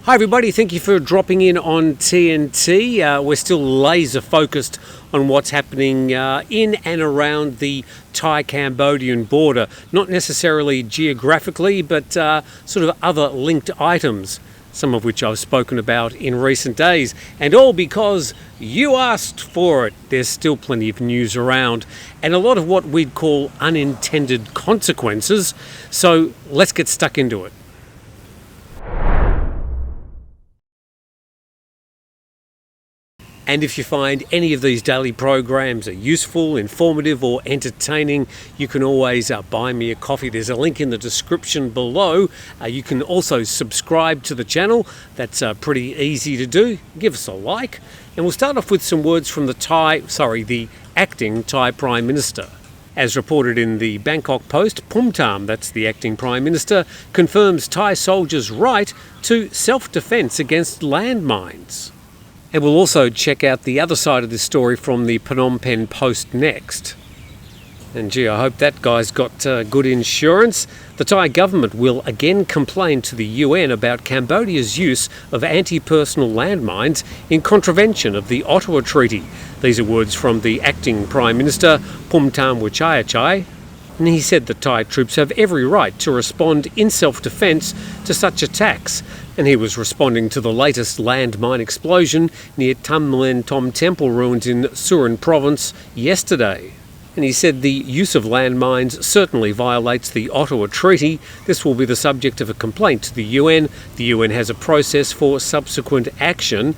Hi everybody, thank you for dropping in on TNT. We're still laser focused on what's happening in and around the Thai-Cambodian border. Not necessarily geographically, but sort of other linked items, some of which I've spoken about in recent days. And all because you asked for it. There's still plenty of news around and a lot of what we'd call unintended consequences. So let's get stuck into it. And if you find any of these daily programs are useful, informative or entertaining, you can always buy me a coffee. There's a link in the description below. You can also subscribe to the channel. That's pretty easy to do. Give us a like. And we'll start off with some words from the acting Thai Prime Minister. As reported in the Bangkok Post, Phumtham, that's the acting Prime Minister, confirms Thai soldiers' right to self-defence against landmines. And we'll also check out the other side of this story from the Phnom Penh Post next. And gee, I hope that guy's got good insurance. The Thai government will again complain to the UN about Cambodia's use of anti-personnel landmines in contravention of the Ottawa Treaty. These are words from the acting Prime Minister, Phumtham Wechayachai. And he said that Thai troops have every right to respond in self-defence to such attacks. And he was responding to the latest landmine explosion near Tam Mlen Tom Temple ruins in Surin province yesterday. And he said the use of landmines certainly violates the Ottawa Treaty. This will be the subject of a complaint to the UN. The UN has a process for subsequent action.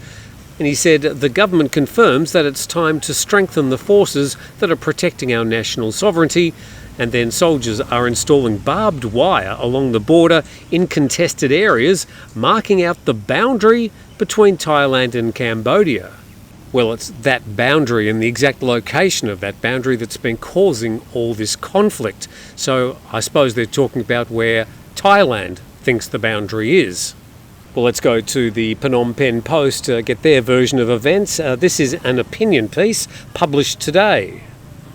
And he said the government confirms that it's time to strengthen the forces that are protecting our national sovereignty. And then soldiers are installing barbed wire along the border in contested areas, marking out the boundary between Thailand and Cambodia. Well, it's that boundary and the exact location of that boundary that's been causing all this conflict. So I suppose they're talking about where Thailand thinks the boundary is. Well, let's go to the Phnom Penh Post to get their version of events. This is an opinion piece published today.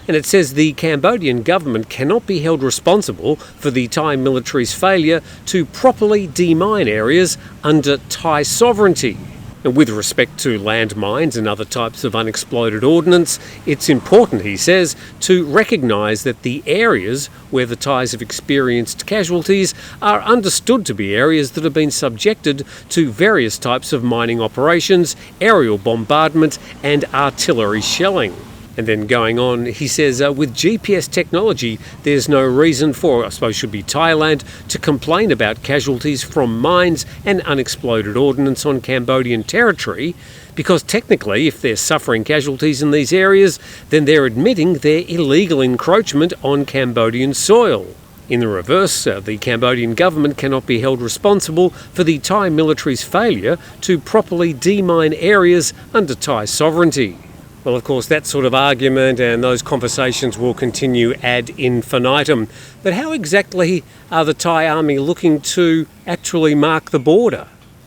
And it says the Cambodian government cannot be held responsible for the Thai military's failure to properly demine areas under Thai sovereignty. And with respect to landmines and other types of unexploded ordnance, it's important, he says, to recognise that the areas where the Thais have experienced casualties are understood to be areas that have been subjected to various types of mining operations, aerial bombardment and artillery shelling. And then going on, he says, with GPS technology, there's no reason for, I suppose should be Thailand, to complain about casualties from mines and unexploded ordnance on Cambodian territory, because technically, if they're suffering casualties in these areas, then they're admitting their illegal encroachment on Cambodian soil. In the reverse, the Cambodian government cannot be held responsible for the Thai military's failure to properly demine areas under Thai sovereignty. Well, of course, that sort of argument and those conversations will continue ad infinitum. But how exactly are the Thai army looking to actually mark the border?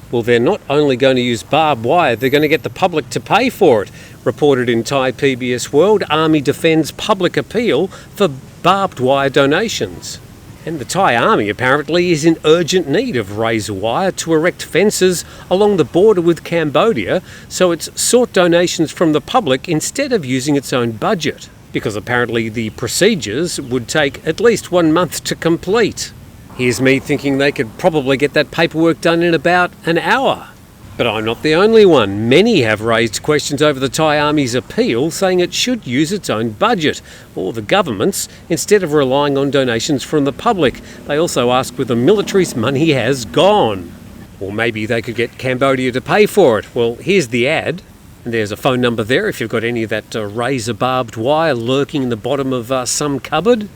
Well, they're not only going to use barbed wire, they're going to get the public to pay for it. Reported in Thai PBS World, Army defends public appeal for barbed wire donations. And the Thai army apparently is in urgent need of razor wire to erect fences along the border with Cambodia, so it's sought donations from the public instead of using its own budget, because apparently the procedures would take at least 1 month to complete. Here's me thinking they could probably get that paperwork done in about an hour. But I'm not the only one. Many have raised questions over the Thai Army's appeal, saying it should use its own budget, or the government's, instead of relying on donations from the public. They also ask where the military's money has gone. Or maybe they could get Cambodia to pay for it. Well, here's the ad. And there's a phone number there if you've got any of that razor barbed wire lurking in the bottom of some cupboard.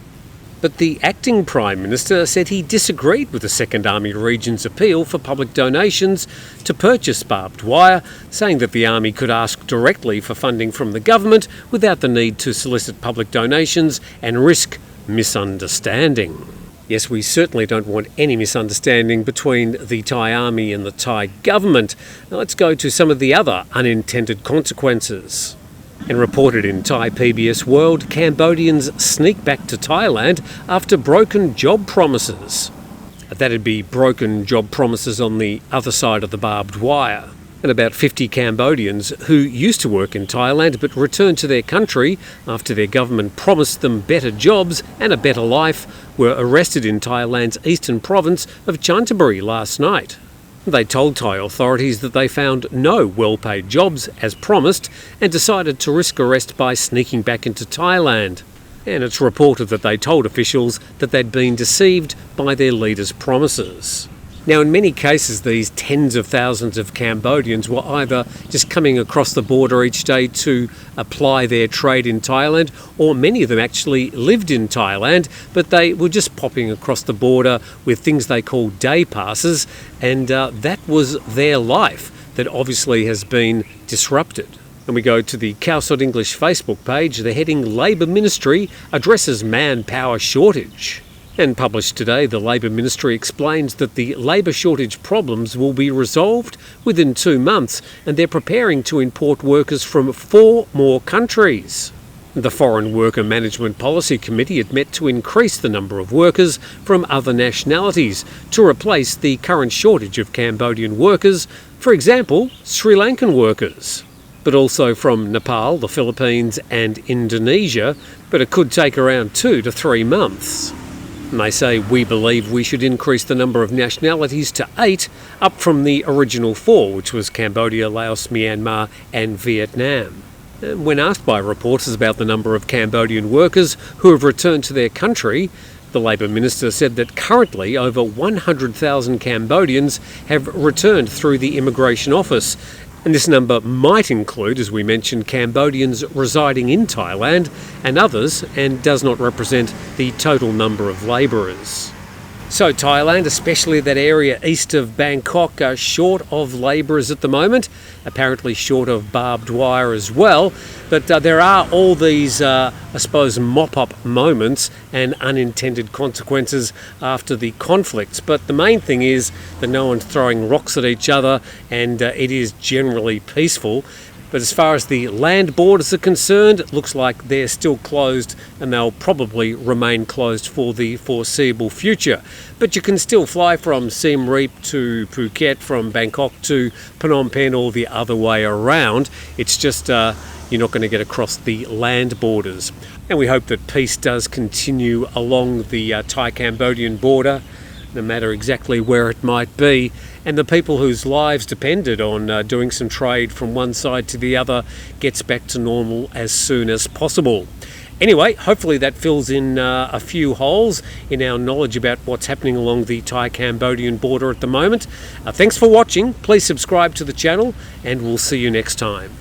But the acting Prime Minister said he disagreed with the 2nd Army Region's appeal for public donations to purchase barbed wire, saying that the Army could ask directly for funding from the government without the need to solicit public donations and risk misunderstanding. Yes, we certainly don't want any misunderstanding between the Thai Army and the Thai government. Now let's go to some of the other unintended consequences. And reported in Thai PBS World, Cambodians sneak back to Thailand after broken job promises. That'd be broken job promises on the other side of the barbed wire. And about 50 Cambodians who used to work in Thailand but returned to their country after their government promised them better jobs and a better life were arrested in Thailand's eastern province of Chanthaburi last night. They told Thai authorities that they found no well-paid jobs as promised and decided to risk arrest by sneaking back into Thailand. And it's reported that they told officials that they'd been deceived by their leaders' promises. Now, in many cases, these tens of thousands of Cambodians were either just coming across the border each day to apply their trade in Thailand, or many of them actually lived in Thailand, but they were just popping across the border with things they call day passes, and that was their life that obviously has been disrupted. And we go to the Khao English Facebook page. The heading Labour Ministry addresses manpower shortage. And published today, the Labour Ministry explains that the labour shortage problems will be resolved within 2 months, and they're preparing to import workers from 4 more countries. The Foreign Worker Management Policy Committee had met to increase the number of workers from other nationalities to replace the current shortage of Cambodian workers, for example, Sri Lankan workers, but also from Nepal, the Philippines and Indonesia, but it could take around 2 to 3 months. And they say, we believe we should increase the number of nationalities to 8, up from the original 4, which was Cambodia, Laos, Myanmar and Vietnam. And when asked by reporters about the number of Cambodian workers who have returned to their country, the Labour Minister said that currently over 100,000 Cambodians have returned through the Immigration Office. And this number might include, as we mentioned, Cambodians residing in Thailand and others, and does not represent the total number of labourers. So Thailand, especially that area east of Bangkok, are short of labourers at the moment, apparently short of barbed wire as well. But there are all these, I suppose, mop-up moments and unintended consequences after the conflicts. But the main thing is that no one's throwing rocks at each other, and it is generally peaceful. But as far as the land borders are concerned, it looks like they're still closed, and they'll probably remain closed for the foreseeable future. But you can still fly from Siem Reap to Phuket, from Bangkok to Phnom Penh, or the other way around. It's just you're not going to get across the land borders. And we hope that peace does continue along the Thai-Cambodian border, no matter exactly where it might be, and the people whose lives depended on doing some trade from one side to the other gets back to normal as soon as possible. Anyway, hopefully that fills in a few holes in our knowledge about what's happening along the Thai-Cambodian border at the moment. Thanks for watching. Please subscribe to the channel, and we'll see you next time.